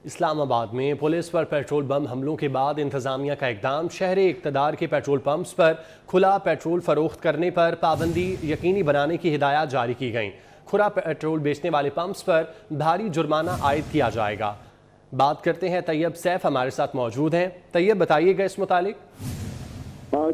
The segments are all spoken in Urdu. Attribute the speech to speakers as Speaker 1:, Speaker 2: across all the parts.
Speaker 1: اسلام آباد میں پولیس پر پیٹرول بم حملوں کے بعد انتظامیہ کا اقدام، شہر اقتدار کے پیٹرول پمپس پر کھلا پیٹرول فروخت کرنے پر پابندی یقینی بنانے کی ہدایات جاری کی گئیں۔ کھلا پیٹرول بیچنے والے پمپس پر بھاری جرمانہ عائد کیا جائے گا۔ بات کرتے ہیں طیب سیف ہمارے ساتھ موجود ہیں۔ طیب بتائیے گا اس متعلق۔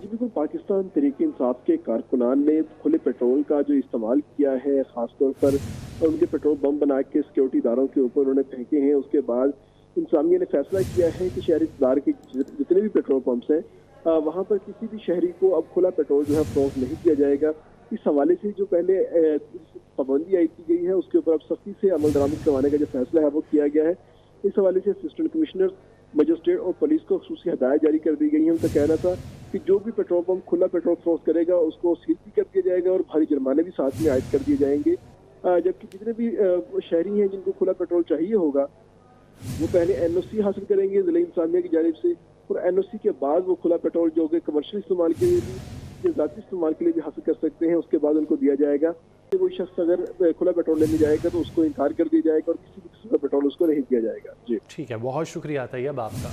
Speaker 2: جی بالکل، پاکستان تحریک انصاف کے کارکنان نے کھلے پیٹرول کا جو استعمال کیا ہے، خاص طور پر ان کے پیٹرول بم بنا کے سیکورٹی اداروں کے اوپر انہوں نے پھینکے ہیں۔ اس کے بعد انتظامیہ نے فیصلہ کیا ہے کہ شہری اقتدار کے جتنے بھی پیٹرول پمپس ہیں وہاں پر کسی بھی شہری کو اب کھلا پیٹرول جو ہے فروخت نہیں کیا جائے گا۔ اس حوالے سے جو پہلے پابندی عائد کی گئی ہے اس کے اوپر اب سختی سے عمل درآمد کروانے کا جو فیصلہ ہے وہ کیا گیا ہے۔ اس حوالے سے اسسٹنٹ کمشنر، مجسٹریٹ اور پولیس کو خصوصی ہدایت جاری کر دی گئی ہیں۔ ان کا کہنا تھا کہ جو بھی پیٹرول پمپ کھلا پیٹرول فروخت کرے گا اس کو سیل بھی کر دیا جائے گا اور بھاری جرمانے بھی ساتھ میں عائد کر دیے جائیں گے، جبکہ جتنے بھی شہری ہیں جن کو کھلا پیٹرول چاہیے ہوگا وہ پہلے NOC حاصل کریں گے ضلع انتظامیہ کی جانب سے، اور NOC کے بعد وہ کھلا پیٹرول جو کہ کمرشل استعمال کے لیے بھی یا ذاتی استعمال کے لیے بھی حاصل کر سکتے ہیں، اس کے بعد ان کو دیا جائے گا۔ کوئی شخص اگر کھلا پیٹرول لینے جائے گا تو اس کو انکار کر دیا جائے گا اور کسی بھی قسم کا پیٹرول اس کو نہیں دیا جائے گا۔ جی
Speaker 1: ٹھیک ہے، بہت شکریہ طیب آپ کا۔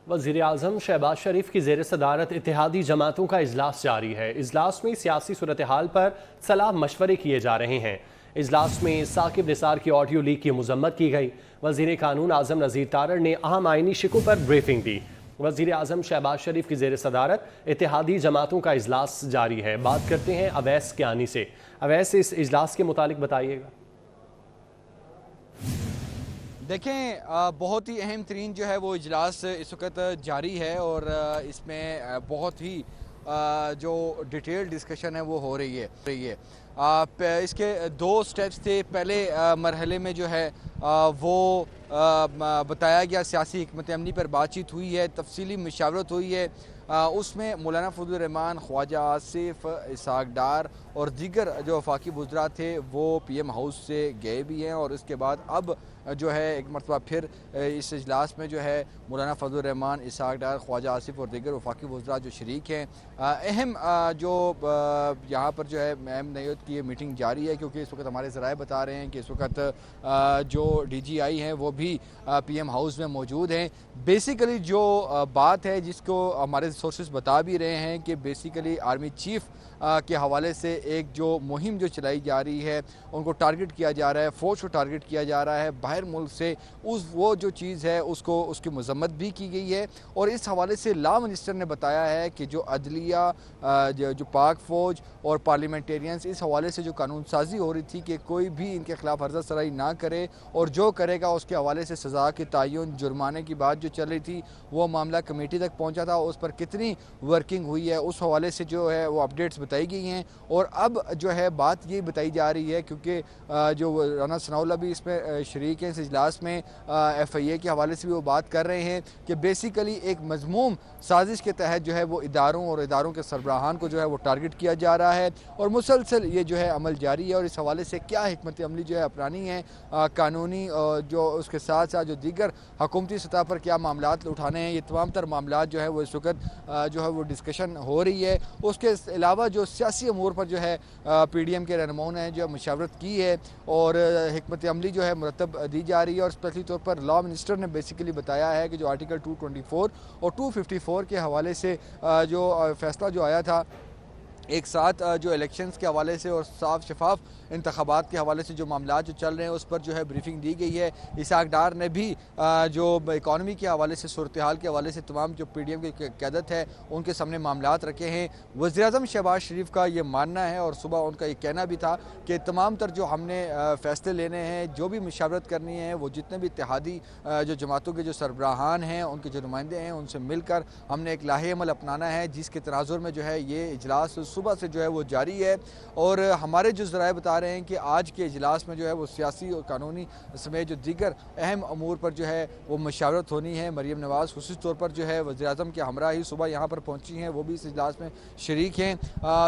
Speaker 1: وزیراعظم شہباز شریف کی زیر صدارت اتحادی جماعتوں کا اجلاس جاری ہے۔ اجلاس میں سیاسی صورتحال پر صلاح مشورے کیے جا رہے ہیں۔ اجلاس میں ثاقب نثار کی آڈیو لیک کی مذمت کی گئی۔ وزیر قانون اعظم نذیر تارڑ نے اہم آئینی شقوں پر بریفنگ دی۔ وزیر اعظم شہباز شریف کی زیر صدارت اتحادی جماعتوں کا اجلاس جاری ہے۔ بات کرتے ہیں اویس کیانی سے۔ اویس، اس اجلاس کے متعلق بتائیے گا۔
Speaker 3: دیکھیں، بہت ہی اہم ترین جو ہے وہ اجلاس اس وقت جاری ہے اور اس میں بہت ہی جو ڈیٹیل ڈسکشن ہے وہ ہو رہی ہے۔ اس کے 2 سٹیپس تھے۔ پہلے مرحلے میں جو ہے وہ بتایا گیا، سیاسی حکمت عملی پر بات چیت ہوئی ہے، تفصیلی مشاورت ہوئی ہے۔ اس میں مولانا فضل الرحمان، خواجہ آصف، اسحاق ڈار اور دیگر جو وفاقی وزراء تھے وہ PM ہاؤس سے گئے بھی ہیں، اور اس کے بعد اب جو ہے ایک مرتبہ پھر اس اجلاس میں جو ہے مولانا فضل الرحمان، اسحاق ڈار، خواجہ آصف اور دیگر وفاقی وزراء جو شریک ہیں۔ اہم جو یہاں پر جو ہے اہم نیت کی میٹنگ جاری ہے، کیونکہ اس وقت ہمارے ذرائع بتا رہے ہیں کہ اس وقت جو DGI ہیں وہ بھی PM ہاؤس میں موجود ہیں۔ بیسیکلی جو بات ہے جس کو ہمارے سورسز بتا بھی رہے ہیں کہ بیسیکلی آرمی چیف کے حوالے سے ایک جو مہم جو چلائی جا رہی ہے، ان کو ٹارگٹ کیا جا رہا ہے، فوج کو ٹارگٹ کیا جا رہا ہے باہر ملک سے، وہ جو چیز ہے اس کی مذمت بھی کی گئی ہے۔ اور اس حوالے سے لا منسٹر نے بتایا ہے کہ جو عدلیہ، جو پاک فوج اور پارلیمنٹیرینز، اس حوالے سے جو قانون سازی ہو رہی تھی کہ کوئی بھی ان کے خلاف عرضہ سرائی نہ کرے، اور جو کرے گا اس کے حوالے سے سزا کے تعین، جرمانے کی بات جو چل رہی تھی وہ معاملہ کمیٹی تک پہنچا تھا، اس پر کتنی ورکنگ ہوئی ہے اس حوالے سے جو ہے وہ اپڈیٹس بتائی گئی ہیں۔ اور اب جو ہے بات یہ بتائی جا رہی ہے، کیونکہ جو رانا ثناء اللہ بھی اس میں شریک ہیں اس اجلاس میں، FIA کے حوالے سے بھی وہ بات کر رہے ہیں کہ بیسیکلی ایک مذموم سازش کے تحت جو ہے وہ اداروں کے سربراہان کو جو ہے وہ ٹارگٹ کیا جا رہا ہے، اور مسلسل یہ جو ہے عمل جاری ہے۔ اور اس حوالے سے کیا حکمت عملی جو ہے اپنانی ہے قانونی، جو اس کے ساتھ ساتھ جو دیگر حکومتی سطح پر کیا معاملات اٹھانے ہیں، یہ تمام تر معاملات جو ہے وہ اس وقت جو ہے وہ ڈسکشن ہو رہی ہے۔ اس کے علاوہ جو سیاسی امور پر جو ہے PDM کے رہنماؤں نے جو مشاورت کی ہے اور حکمت عملی جو ہے مرتب دی جا رہی ہے، اور اسپیشلی طور پر لا منسٹر نے بیسیکلی بتایا ہے کہ جو آرٹیکل 224 اور 254 کے حوالے سے جو فیصلہ جو آیا تھا ایک ساتھ جو الیکشنز کے حوالے سے اور صاف شفاف انتخابات کے حوالے سے جو معاملات جو چل رہے ہیں اس پر جو ہے بریفنگ دی گئی ہے۔ اسحاق ڈار نے بھی جو اکانومی کے حوالے سے، صورتحال کے حوالے سے تمام جو PDM کی قیادت ہے ان کے سامنے معاملات رکھے ہیں۔ وزیراعظم شہباز شریف کا یہ ماننا ہے اور صبح ان کا یہ کہنا بھی تھا کہ تمام تر جو ہم نے فیصلے لینے ہیں، جو بھی مشاورت کرنی ہے، وہ جتنے بھی اتحادی جو جماعتوں کے جو سربراہان ہیں، ان کے جو نمائندے ہیں، ان سے مل کر ہم نے ایک لاہے عمل اپنانا ہے، جس کے تناظر میں جو ہے یہ اجلاس صبح سے جو ہے وہ جاری ہے۔ اور ہمارے جو ذرائع بتا رہے ہیں کہ آج کے اجلاس میں جو ہے وہ سیاسی اور قانونی سمیت جو دیگر اہم امور پر جو ہے وہ مشاورت ہونی ہے۔ مریم نواز خصوصی طور پر جو ہے وزیراعظم کے ہمراہ ہی صبح یہاں پر پہنچی ہیں، وہ بھی اس اجلاس میں شریک ہیں۔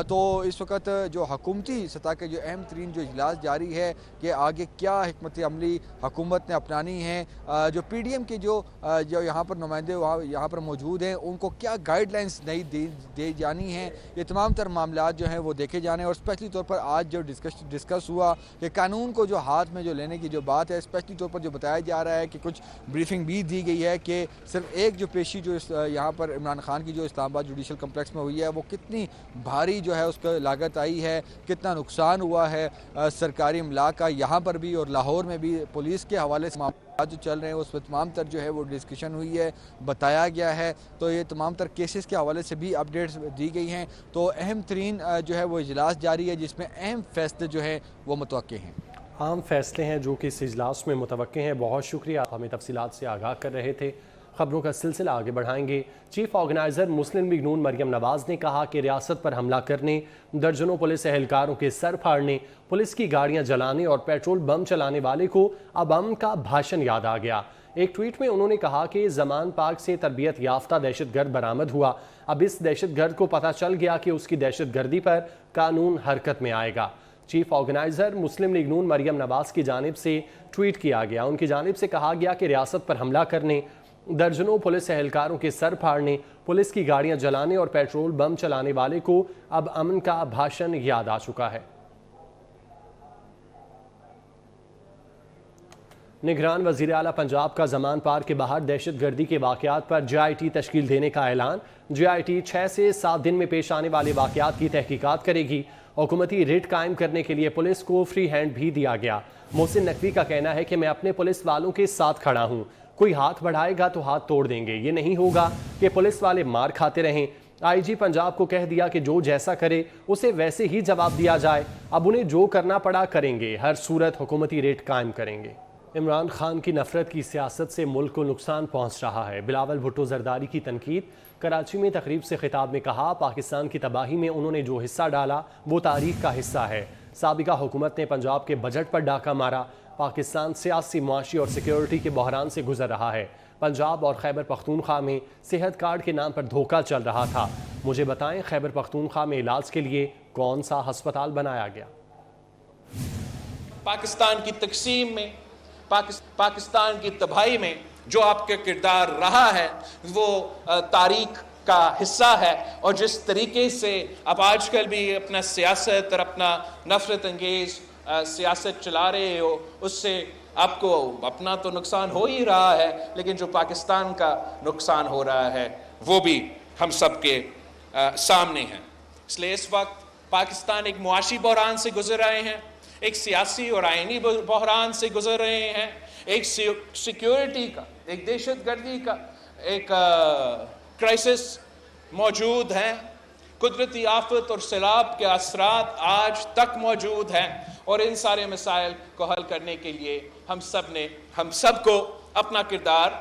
Speaker 3: تو اس وقت جو حکومتی سطح کے جو اہم ترین جو اجلاس جاری ہے کہ آگے کیا حکمت عملی حکومت نے اپنانی ہے، جو PDM کے جو یہاں پر نمائندے یہاں پر موجود ہیں ان کو کیا گائیڈ لائنز نئی دی جانی ہیں، یہ تمام تر معاملات جو ہیں وہ دیکھے جانے، اور اسپیشلی طور پر آج جو ڈسکس ہوا کہ قانون کو جو ہاتھ میں جو لینے کی جو بات ہے، اسپیشلی طور پر جو بتایا جا رہا ہے کہ کچھ بریفنگ بھی دی گئی ہے کہ صرف ایک جو پیشی جو یہاں پر عمران خان کی جو اسلام آباد جوڈیشل کمپلیکس میں ہوئی ہے وہ کتنی بھاری جو ہے اس کا لاگت آئی ہے، کتنا نقصان ہوا ہے سرکاری املاک کا یہاں پر بھی اور لاہور میں بھی، پولیس کے حوالے سے معاملات جو چل رہے ہیں اس پر تمام تر جو ہے وہ ڈسکشن ہوئی ہے، بتایا گیا ہے. تو یہ تمام تر کیسز کے حوالے سے بھی اپڈیٹس دی گئی ہیں. تو اہم ترین جو ہے وہ اجلاس جاری ہے جس میں اہم فیصلے جو ہیں وہ متوقع ہیں.
Speaker 1: عام فیصلے ہیں جو کہ اس اجلاس میں متوقع ہیں. بہت شکریہ، آپ ہمیں تفصیلات سے آگاہ کر رہے تھے. خبروں کا سلسلہ آگے بڑھائیں گے. چیف آرگنائزر مسلم لیگ نون مریم نواز نے کہا کہ ریاست پر حملہ کرنے، درجنوں پولیس اہلکاروں کے سر پھاڑنے، پولیس کی گاڑیاں جلانے اور پیٹرول بم چلانے والے کو اب امن کا بھاشن یاد آ گیا. ایک ٹویٹ میں انہوں نے کہا کہ زمان پاک سے تربیت یافتہ دہشت گرد برآمد ہوا. اب اس دہشت گرد کو پتہ چل گیا کہ اس کی دہشت گردی پر قانون حرکت میں آئے گا. چیف آرگنائزر مسلم لیگ نون مریم نواز کی جانب سے ٹویٹ کیا گیا. ان کی جانب سے کہا گیا کہ ریاست پر حملہ کرنے، درجنوں پولیس اہلکاروں کے سر پھاڑنے، پولیس کی گاڑیاں جلانے اور پیٹرول بم چلانے والے کو اب امن کا بھاشن یاد آ چکا ہے. نگران وزیر اعلیٰ پنجاب کا زمان پارک کے باہر دہشت گردی کے واقعات پر جے آئی ٹی تشکیل دینے کا اعلان. جے آئی ٹی 6 سے 7 دن میں پیش آنے والے واقعات کی تحقیقات کرے گی. حکومتی ریٹ قائم کرنے کے لیے پولیس کو فری ہینڈ بھی دیا گیا. محسن نقوی کا کہنا ہے کہ میں اپنے پولیس والوں کے ساتھ کھڑا ہوں. کوئی ہاتھ بڑھائے گا تو ہاتھ توڑ دیں گے. یہ نہیں ہوگا کہ پولیس والے مار کھاتے رہیں. آئی جی پنجاب کو کہہ دیا کہ جو جیسا کرے اسے ویسے ہی جواب دیا جائے. اب انہیں جو کرنا پڑا کریں گے. ہر صورت حکومتی ریٹ قائم کریں گے. عمران خان کی نفرت کی سیاست سے ملک کو نقصان پہنچ رہا ہے. بلاول بھٹو زرداری کی تنقید. کراچی میں تقریب سے خطاب میں کہا پاکستان کی تباہی میں انہوں نے جو حصہ ڈالا وہ تاریخ کا حصہ ہے. سابقہ حکومت نے پنجاب کے بجٹ پر ڈاکہ مارا. پاکستان سیاسی، معاشی اور سیکیورٹی کے بحران سے گزر رہا ہے. پنجاب اور خیبر پختونخوا میں صحت کارڈ کے نام پر دھوکہ چل رہا تھا. مجھے بتائیں خیبر پختونخوا میں علاج کے لیے کون سا ہسپتال بنایا گیا؟
Speaker 4: پاکستان کی تقسیم میں، پاکستان کی تباہی میں جو آپ کا کردار رہا ہے وہ تاریخ کا حصہ ہے. اور جس طریقے سے آپ آج کل بھی اپنا سیاست اور اپنا نفرت انگیز سیاست چلا رہے ہو، اس سے آپ کو اپنا تو نقصان ہو ہی رہا ہے، لیکن جو پاکستان کا نقصان ہو رہا ہے وہ بھی ہم سب کے سامنے ہے. اس لیے اس وقت پاکستان ایک معاشی بحران سے گزر رہے ہیں، ایک سیاسی اور آئینی بحران سے گزر رہے ہیں، ایک سیکیورٹی کا، ایک دہشت گردی کا ایک کرائسس موجود ہے. قدرتی آفت اور سیلاب کے اثرات آج تک موجود ہیں، اور ان سارے مسائل کو حل کرنے کے لیے ہم سب کو اپنا کردار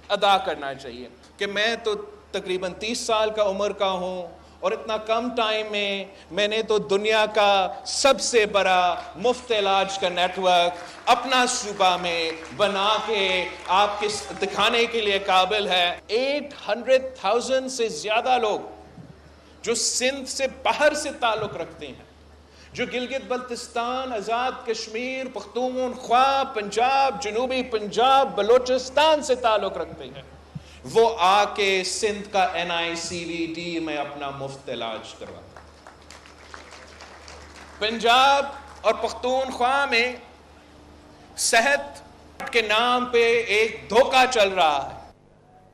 Speaker 4: ادا کرنا چاہیے. کہ میں تو تقریباً 30 سال کا عمر کا ہوں، اور اتنا کم ٹائم میں نے تو دنیا کا سب سے بڑا مفت علاج کا نیٹ ورک اپنا صوبہ میں بنا کے آپ کے دکھانے کے لیے قابل ہے. 800,000 سے زیادہ لوگ جو سندھ سے باہر سے تعلق رکھتے ہیں، جو گلگت بلتستان، آزاد کشمیر، پختونخوا، پنجاب، جنوبی پنجاب، بلوچستان سے تعلق رکھتے ہیں، وہ آ کے سندھ کا NICVT میں اپنا مفت علاج کرواتا ہے. پنجاب اور پختونخوا میں صحت کے نام پہ ایک دھوکہ چل رہا ہے.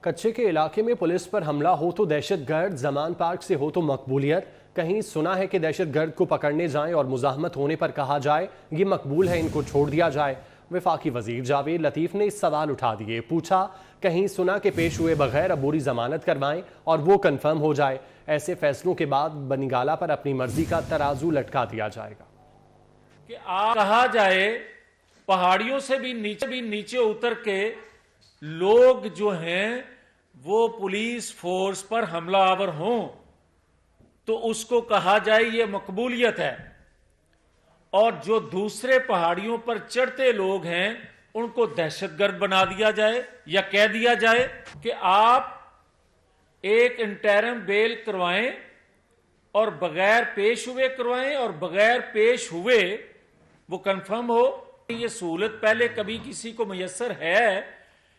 Speaker 1: کچے کے علاقے میں پولیس پر حملہ ہو تو دہشت گرد، زمان پارک سے ہو تو مقبولیت. کہیں سنا ہے کہ دہشت گرد کو پکڑنے جائیں اور مزاحمت ہونے پر کہا جائے یہ مقبول ہے، ان کو چھوڑ دیا جائے. وفاقی وزیر جاوید لطیف نے اس سوال اٹھا دیے. پوچھا کہیں سنا کہ پیش ہوئے بغیر عبوری ضمانت کروائیں اور وہ کنفرم ہو جائے. ایسے فیصلوں کے بعد بنگالہ پر اپنی مرضی کا ترازو لٹکا دیا جائے گا.
Speaker 5: کہ کہا جائے پہاڑیوں سے بھی نیچے اتر کے لوگ جو ہیں وہ پولیس فورس پر حملہ آور ہوں تو اس کو کہا جائے یہ مقبولیت ہے. اور جو دوسرے پہاڑیوں پر چڑھتے لوگ ہیں ان کو دہشت گرد بنا دیا جائے یا کہہ دیا جائے کہ آپ ایک انٹرم بیل کروائیں اور بغیر پیش ہوئے کروائیں اور بغیر پیش ہوئے وہ کنفرم ہو. یہ سہولت پہلے کبھی کسی کو میسر ہے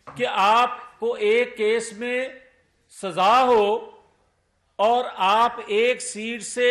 Speaker 5: کہ آپ کو ایک کیس میں سزا ہو اور آپ ایک سیٹ سے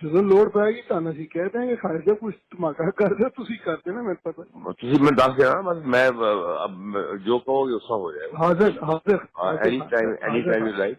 Speaker 2: ਜਦੋਂ ਲੋੜ ਪੈਗੀ ਤੁਹਾਨੂੰ ਅਸੀਂ ਕਹਿ ਦਾਂਗੇ, ਖਾਇਦਾ ਕੁਝ ਧਮਾਕਾ ਕਰਦੇ ਤੁਸੀਂ ਕਰਦੇ ਨਾ, ਮੈਨੂੰ ਪਤਾ
Speaker 6: ਤੁਸੀਂ ਮੈਨੂੰ ਦੱਸ ਦੇਣਾ, ਬਸ ਮੈਂ ਜੋ ਕਹੋਗੇ ਉਸਾ ਹੋ ਜਾਏਗਾ। ਹਾਜ਼ਰ ਐਨੀ ਟਾਈਮ ਇਜ਼ ਰਾਈਟ।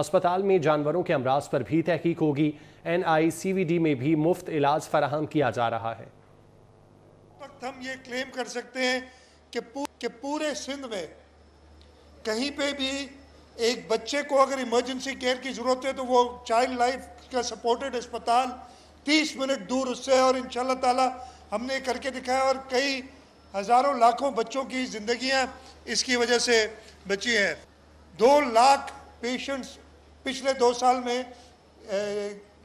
Speaker 1: اسپتال میں جانوروں کے امراض پر بھی تحقیق ہوگی۔ NICVD میں بھی مفت علاج فراہم کیا جا رہا ہے۔
Speaker 7: وقت ہم یہ کلیم کر سکتے ہیں کہ پورے سندھ میں کہیں پہ بھی ایک بچے کو اگر ایمرجنسی کیئر کی ضرورت ہے تو وہ چائلڈ لائف کا سپورٹڈ اسپتال 30 منٹ دور اس سے، اور انشاءاللہ تعالی ہم نے کر کے دکھایا، اور کئی ہزاروں لاکھوں بچوں کی زندگیاں اس کی وجہ سے بچی ہیں۔ 2 لاکھ پیشنٹس پچھلے 2 سال میں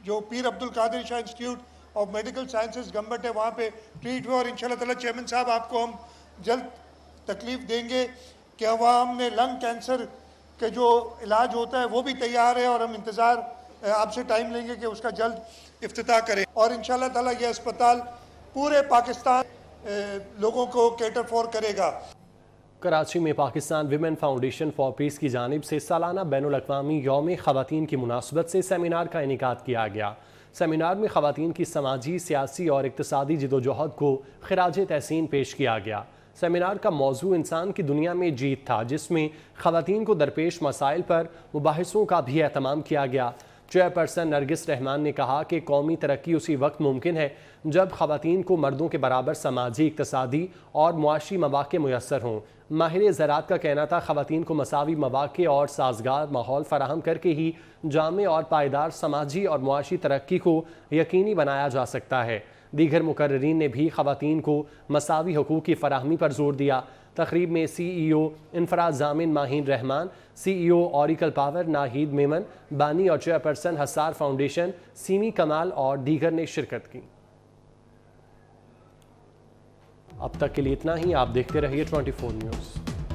Speaker 7: جو Pir Abdul Qadir Shah institute of medical sciences Gambat ہے وہاں پہ ٹریٹ ہوئے، اور انشاءاللہ تعالی چیئرمین صاحب آپ کو ہم جلد تکلیف دیں گے کہ وہاں ہم نے لنگ کینسر کے جو علاج ہوتا ہے وہ بھی تیار ہے، اور ہم انتظار آپ سے ٹائم لیں گے کہ اس کا جلد افتتاح کریں، اور انشاءاللہ تعالی یہ اسپتال پورے پاکستان لوگوں کو کیٹر فور کرے گا۔
Speaker 1: کراچی میں پاکستان ویمن فاؤنڈیشن فار پیس کی جانب سے سالانہ بین الاقوامی یوم خواتین کی مناسبت سے سیمینار کا انعقاد کیا گیا۔ سیمینار میں خواتین کی سماجی، سیاسی اور اقتصادی جدوجہد کو خراج تحسین پیش کیا گیا۔ سیمینار کا موضوع انسان کی دنیا میں جیت تھا، جس میں خواتین کو درپیش مسائل پر مباحثوں کا بھی اہتمام کیا گیا۔ چیئرپرسن نرگس رحمان نے کہا کہ قومی ترقی اسی وقت ممکن ہے جب خواتین کو مردوں کے برابر سماجی، اقتصادی اور معاشی مواقع میسر ہوں۔ ماہر زراعت کا کہنا تھا خواتین کو مساوی مواقع اور سازگار ماحول فراہم کر کے ہی جامع اور پائیدار سماجی اور معاشی ترقی کو یقینی بنایا جا سکتا ہے۔ دیگر مقررین نے بھی خواتین کو مساوی حقوق کی فراہمی پر زور دیا۔ تقریب میں CEO Infra Zamin Maheen Rehman, CEO Oracle power Naheed Memon, بانی اور چیئرپرسن حسار فاؤنڈیشن سیمی کمال اور دیگر نے شرکت کی۔ اب تک کے لیے اتنا ہی، آپ دیکھتے رہیے 24 نیوز۔